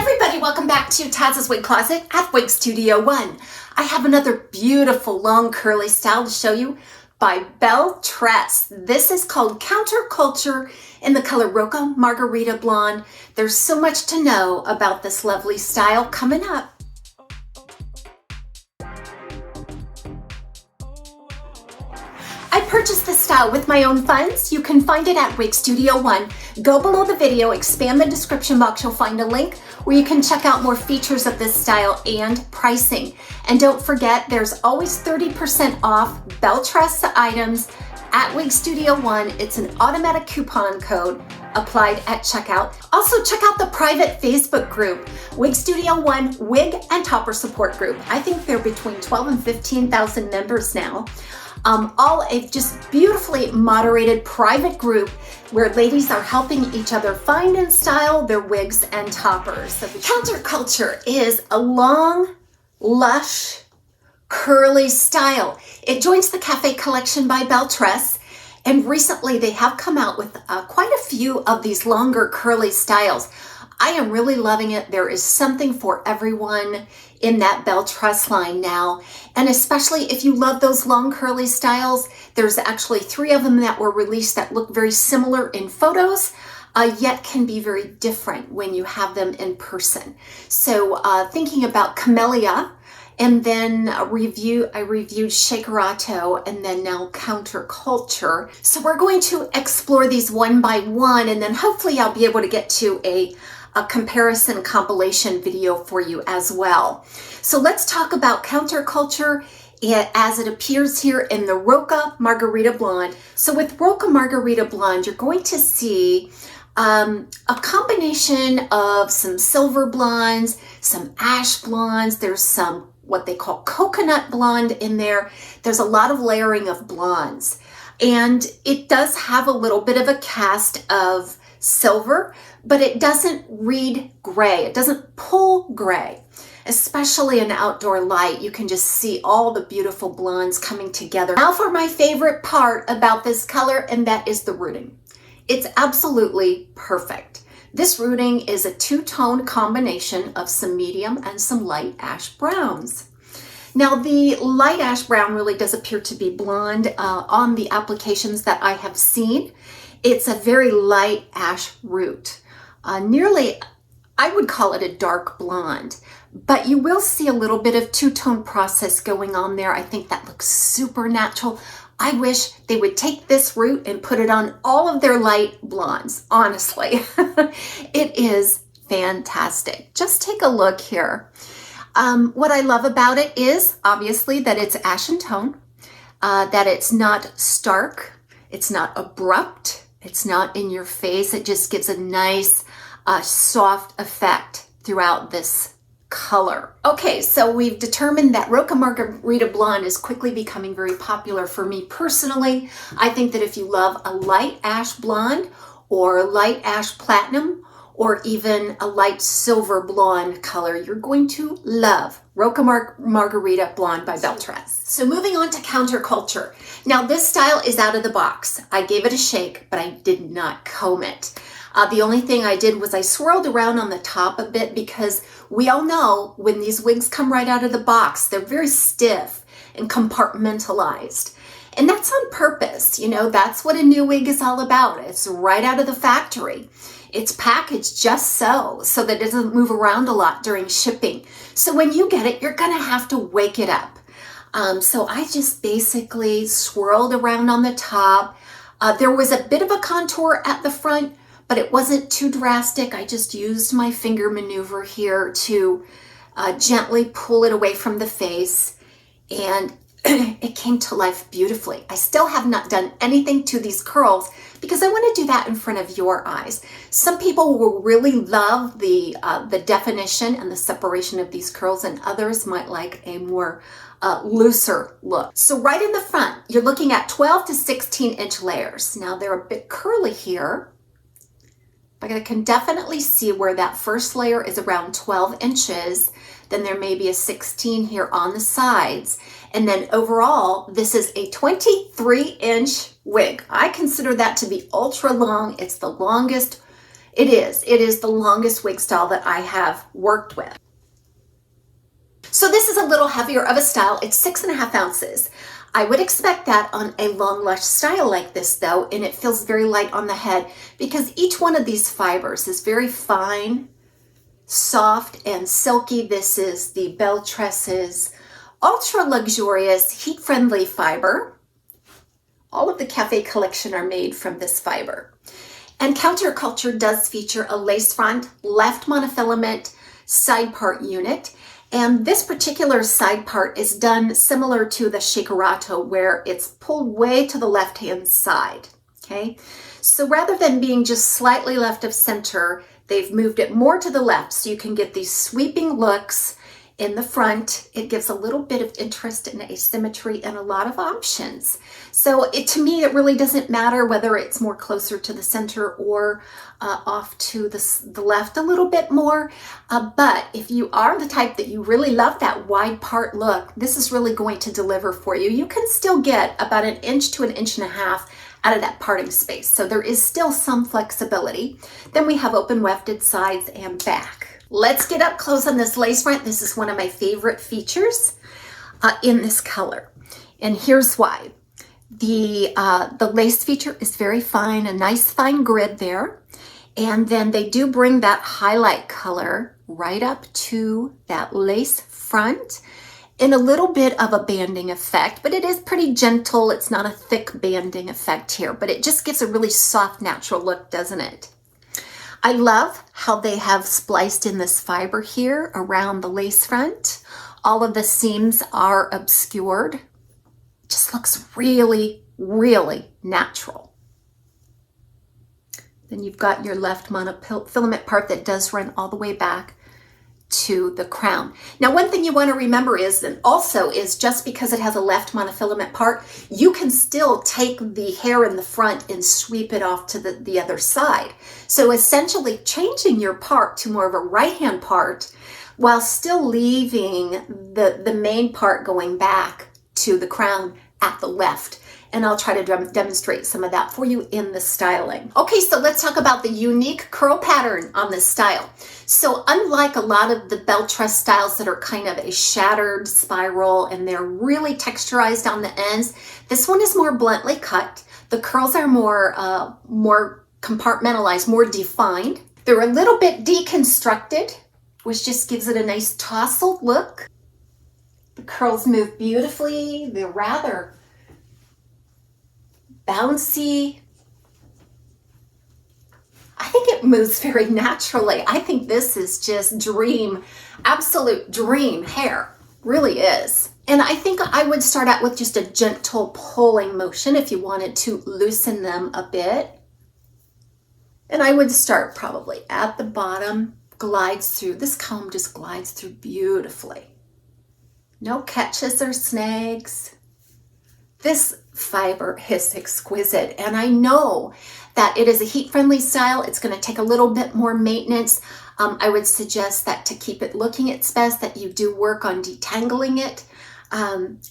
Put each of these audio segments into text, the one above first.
everybody, welcome back to TAZS Wig Closet at Wig Studio One. I have another beautiful long curly style to show you by Belle Tress. This is called Counterculture in the color Roca Margarita Blonde. There's so much to know about this lovely style coming up. I purchased this style with my own funds. You can find it at Wig Studio One. Go below the video, expand the description box, you'll find a link where you can check out more features of this style and pricing. And don't forget, there's always 30% off Belle Tress items at Wig Studio One. It's an automatic coupon code applied at checkout. Also, check out the private Facebook group, Wig Studio One Wig and Topper Support Group. I think they're between 12 and 15,000 members now. All a just beautifully moderated private group where ladies are helping each other find and style their wigs and toppers. So the Counterculture is a long, lush, curly style. It joins the Cafe collection by Belle Tress, and recently they have come out with quite a few of these longer curly styles. I am really loving it. There is something for everyone in that Belle Tress line now. And especially if you love those long curly styles, there's actually 3 of them that were released that look very similar in photos, yet can be very different when you have them in person. So thinking about Camellia, and then I reviewed Shakerato, and then now Counterculture. So we're going to explore these one by one, and then hopefully I'll be able to get to a comparison compilation video for you as well. So let's talk about Counterculture as it appears here in the Roca Margarita Blonde. So with Roca Margarita Blonde, you're going to see a combination of some silver blondes, some ash blondes, there's some what they call coconut blonde in there. There's a lot of layering of blondes. And it does have a little bit of a cast of silver, but it doesn't read gray. It doesn't pull gray, especially in outdoor light. You can just see all the beautiful blondes coming together. Now for my favorite part about this color, and that is the rooting. It's absolutely perfect. This rooting is a 2-tone combination of some medium and some light ash browns. Now the light ash brown really does appear to be blonde on the applications that I have seen. It's a very light ash root. Nearly, I would call it a dark blonde, but you will see a little bit of 2-tone process going on there. I think that looks super natural. I wish they would take this root and put it on all of their light blondes, honestly. It is fantastic. Just take a look here. What I love about it is obviously that it's ashen tone, that it's not stark, it's not abrupt, it's not in your face. It just gives a nice soft effect throughout this color. Okay, so we've determined that Roca Margarita Blonde is quickly becoming very popular for me personally. I think that if you love a light ash blonde or light ash platinum or even a light silver blonde color, you're going to love Roca Margarita Blonde by Belle Tress. So moving on to Counterculture. Now this style is out of the box. I gave it a shake, but I did not comb it. The only thing I did was I swirled around on the top a bit, because we all know when these wigs come right out of the box, they're very stiff and compartmentalized. And that's on purpose. You know, that's what a new wig is all about. It's right out of the factory. It's packaged just so that it doesn't move around a lot during shipping. So when you get it, you're gonna have to wake it up. So I just basically swirled around on the top. There was a bit of a contour at the front, but it wasn't too drastic. I just used my finger maneuver here to gently pull it away from the face, and it came to life beautifully. I still have not done anything to these curls because I want to do that in front of your eyes. Some people will really love the definition and the separation of these curls, and others might like a more looser look. So right in the front, you're looking at 12 to 16 inch layers. Now they're a bit curly here, but I can definitely see where that first layer is around 12 inches. Then there may be a 16 here on the sides. And then overall, this is a 23-inch wig. I consider that to be ultra long. It's the longest It is the longest wig style that I have worked with. So this is a little heavier of a style. It's 6.5 ounces. I would expect that on a long lush style like this though, and it feels very light on the head because each one of these fibers is very fine, soft, and silky. This is the Belle Tress's ultra luxurious heat-friendly fiber. All of the Cafe collection are made from this fiber. And Counterculture does feature a lace front, left monofilament side part unit. And this particular side part is done similar to the shakerato, where it's pulled way to the left-hand side, okay? So rather than being just slightly left of center, they've moved it more to the left so you can get these sweeping looks in the front. It gives a little bit of interest and asymmetry and a lot of options. So to me, it really doesn't matter whether it's more closer to the center or off to the left a little bit more. But if you are the type that you really love that wide part look, this is really going to deliver for you. You can still get about 1 inch to 1.5 inches out of that parting space. So there is still some flexibility. Then we have open wefted sides and back. Let's get up close on this lace front. This is one of my favorite features in this color. And here's why. The lace feature is very fine, a nice fine grid there. And then they do bring that highlight color right up to that lace front in a little bit of a banding effect, but it is pretty gentle. It's not a thick banding effect here, but it just gives a really soft, natural look, doesn't it? I love how they have spliced in this fiber here around the lace front. All of the seams are obscured. It just looks really, really natural. Then you've got your left monofilament part that does run all the way back to the crown. Now, one thing you want to remember is just because it has a left monofilament part, you can still take the hair in the front and sweep it off to the other side. So essentially changing your part to more of a right-hand part while still leaving the main part going back to the crown at the left. And I'll try to demonstrate some of that for you in the styling. Okay, so let's talk about the unique curl pattern on this style. So unlike a lot of the Belle Tress styles that are kind of a shattered spiral and they're really texturized on the ends, this one is more bluntly cut. The curls are more compartmentalized, more defined. They're a little bit deconstructed, which just gives it a nice tousled look. The curls move beautifully. They're rather bouncy. I think it moves very naturally. I think this is just dream, absolute dream hair, really is. And I think I would start out with just a gentle pulling motion if you wanted to loosen them a bit. And I would start probably at the bottom, glides through. This comb just glides through beautifully. No catches or snags. This fiber is exquisite, and I know that it is a heat-friendly style. It's going to take a little bit more maintenance. I would suggest that to keep it looking its best, that you do work on detangling it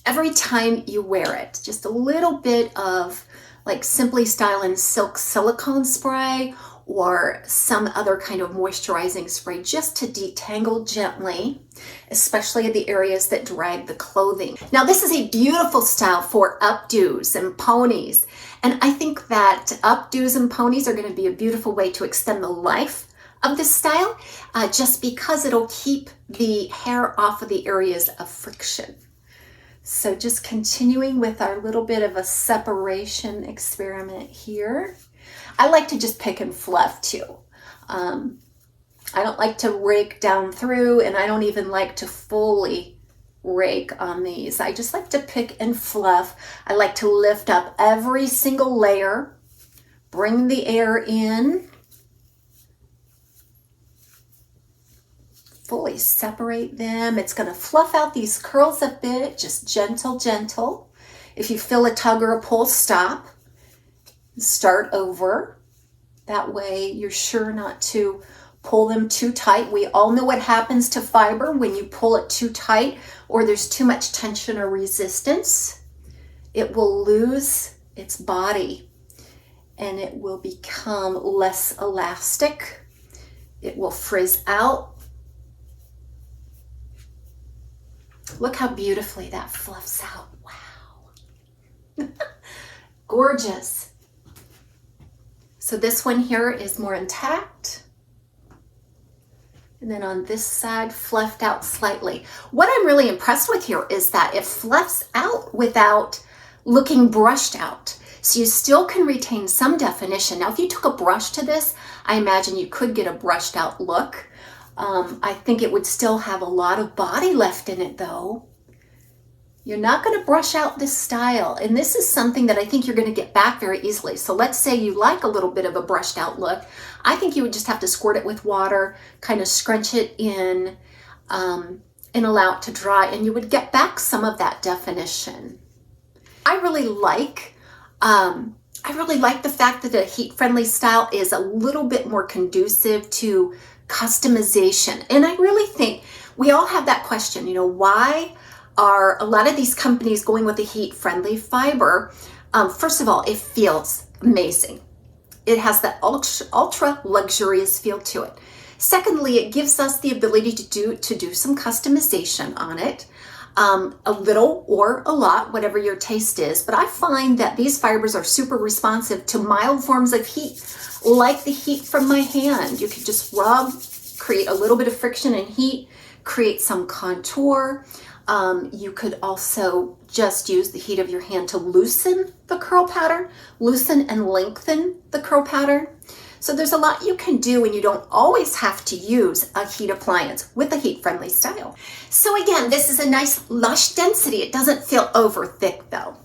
every time you wear it. Just a little bit of like Simply Stylin' Silk silicone spray or some other kind of moisturizing spray just to detangle gently, especially the areas that drag the clothing. Now, this is a beautiful style for updos and ponies. And I think that updos and ponies are going to be a beautiful way to extend the life of this style, just because it'll keep the hair off of the areas of friction. So just continuing with our little bit of a separation experiment here. I like to just pick and fluff too. I don't like to rake down through, and I don't even like to fully rake on these. I just like to pick and fluff. I like to lift up every single layer, bring the air in, fully separate them. It's going to fluff out these curls a bit, just gentle, gentle. If you feel a tug or a pull, stop. Start over. That way you're sure not to pull them too tight. We all know what happens to fiber when you pull it too tight or there's too much tension or resistance. It will lose its body and it will become less elastic. It will frizz out. Look how beautifully that fluffs out. Wow. Gorgeous. So this one here is more intact. And then on this side, fluffed out slightly. What I'm really impressed with here is that it fluffs out without looking brushed out. So you still can retain some definition. Now, if you took a brush to this, I imagine you could get a brushed out look. I think it would still have a lot of body left in it though. You're not going to brush out this style. And this is something that I think you're going to get back very easily. So let's say you like a little bit of a brushed out look. I think you would just have to squirt it with water, kind of scrunch it in, and allow it to dry. And you would get back some of that definition. I really like the fact that a heat-friendly style is a little bit more conducive to customization. And I really think we all have that question, you know, why are a lot of these companies going with a heat-friendly fiber? First of all, it feels amazing. It has that ultra luxurious feel to it. Secondly, it gives us the ability to do some customization on it. A little or a lot, whatever your taste is. But I find that these fibers are super responsive to mild forms of heat, like the heat from my hand. You could just rub, create a little bit of friction and heat, create some contour. You could also just use the heat of your hand to loosen the curl pattern, loosen and lengthen the curl pattern. So there's a lot you can do, and you don't always have to use a heat appliance with a heat-friendly style. So again, this is a nice lush density. It doesn't feel over thick though.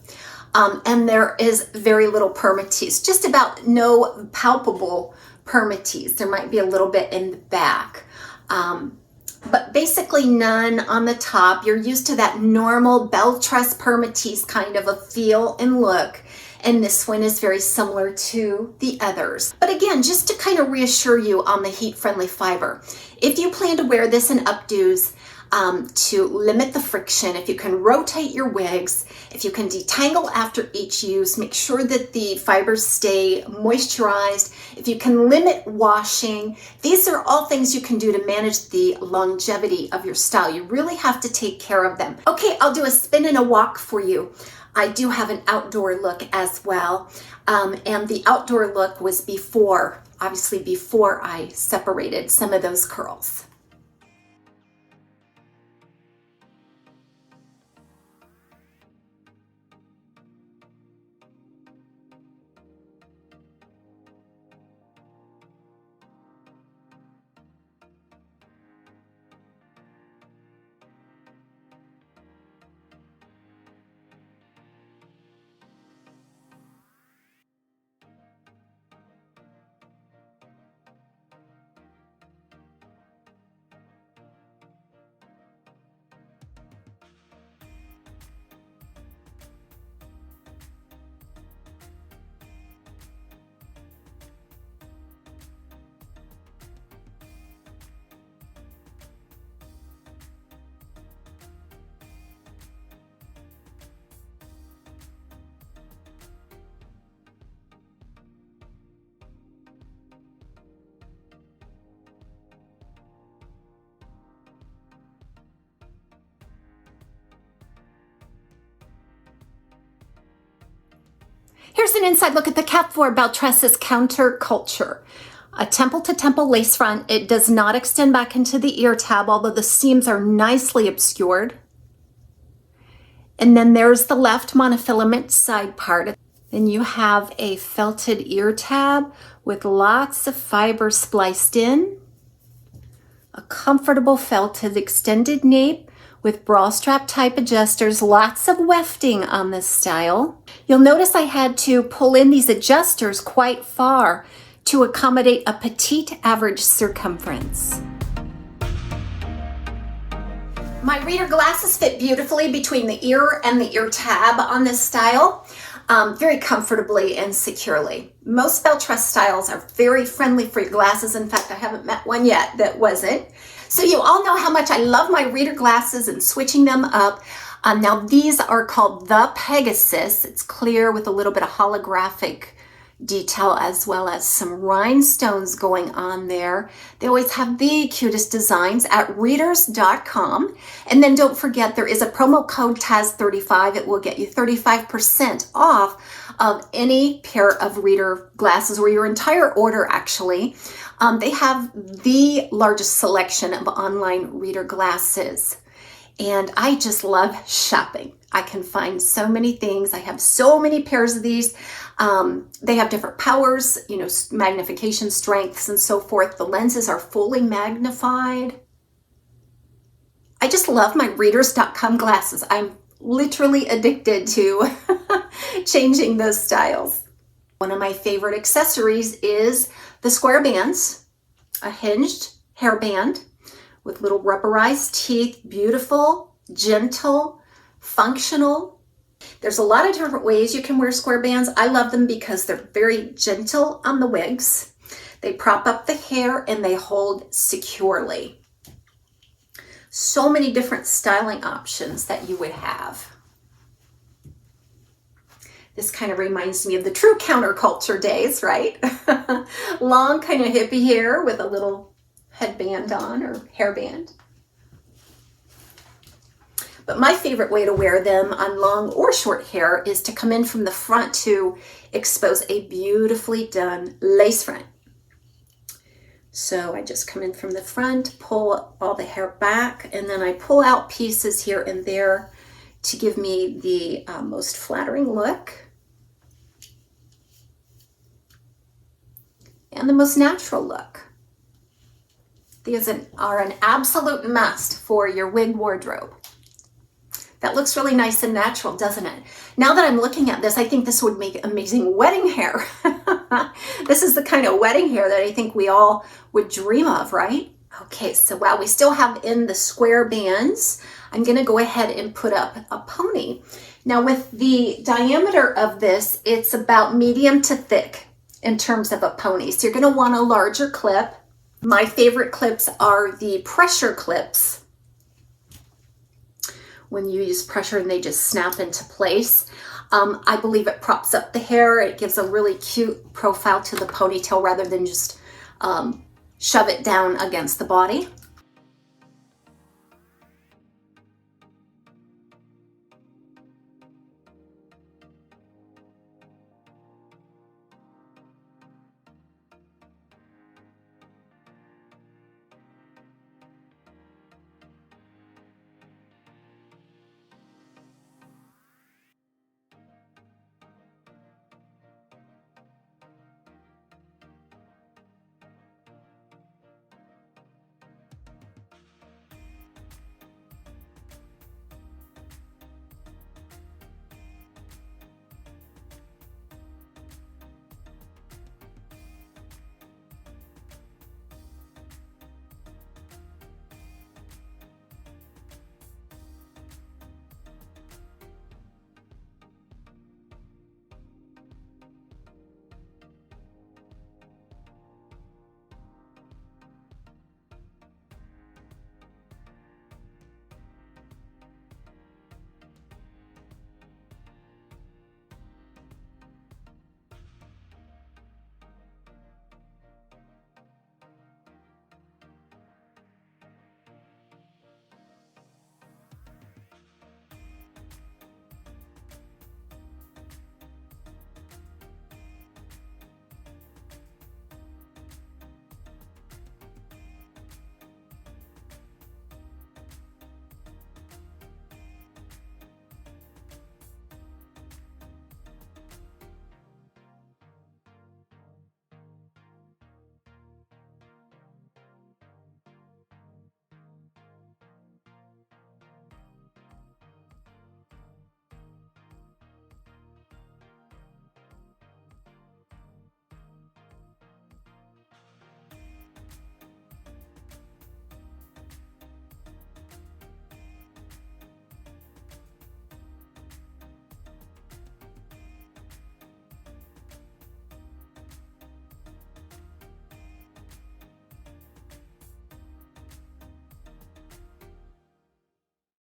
And there is very little permatease, just about no palpable permatease. There might be a little bit in the back. But basically none on the top. You're used to that normal Belle Tress permatease kind of a feel and look. And this one is very similar to the others. But again, just to kind of reassure you on the heat-friendly fiber, if you plan to wear this in updos to limit the friction, if you can rotate your wigs, if you can detangle after each use, make sure that the fibers stay moisturized, if you can limit washing, these are all things you can do to manage the longevity of your style. You really have to take care of them. Okay, I'll do a spin and a walk for you. I do have an outdoor look as well. And the outdoor look was before, obviously before I separated some of those curls. Here's an inside look at the cap for Belle Tress's Counter Culture. A temple-to-temple lace front. It does not extend back into the ear tab, although the seams are nicely obscured. And then there's the left monofilament side part. Then you have a felted ear tab with lots of fiber spliced in. A comfortable felted extended nape with bra strap type adjusters, lots of wefting on this style. You'll notice I had to pull in these adjusters quite far to accommodate a petite average circumference. My reader glasses fit beautifully between the ear and the ear tab on this style, very comfortably and securely. Most Belle Tress styles are very friendly for your glasses. In fact, I haven't met one yet that wasn't. So you all know how much I love my reader glasses and switching them up. Now these are called the Pegasus. It's clear with a little bit of holographic detail as well as some rhinestones going on there. They always have the cutest designs at readers.com. And then don't forget, there is a promo code TAZS35. It will get you 35% off of any pair of reader glasses, or your entire order actually. They have the largest selection of online reader glasses. And I just love shopping. I can find so many things. I have so many pairs of these. They have different powers, you know, magnification strengths and so forth. The lenses are fully magnified. I just love my readers.com glasses. I'm literally addicted to changing those styles. One of my favorite accessories is the square bands, a hinged hairband with little rubberized teeth, beautiful, gentle, functional. There's a lot of different ways you can wear square bands. I love them because they're very gentle on the wigs. They prop up the hair and they hold securely. So many different styling options that you would have. This kind of reminds me of the true counterculture days, right? Long kind of hippie hair with a little headband on or hairband. But my favorite way to wear them on long or short hair is to come in from the front to expose a beautifully done lace front. So I just come in from the front, pull all the hair back, and then I pull out pieces here and there to give me the most flattering look and the most natural look. These are an absolute must for your wig wardrobe. That looks really nice and natural, doesn't it? Now that I'm looking at this, I think this would make amazing wedding hair. This is the kind of wedding hair that I think we all would dream of, right? Okay, so while we still have in the square bands, I'm gonna go ahead and put up a pony. Now with the diameter of this, it's about medium to thick in terms of a pony. So you're gonna want a larger clip. My favorite clips are the pressure clips. When you use pressure and they just snap into place. I believe it props up the hair. It gives a really cute profile to the ponytail rather than just shove it down against the body.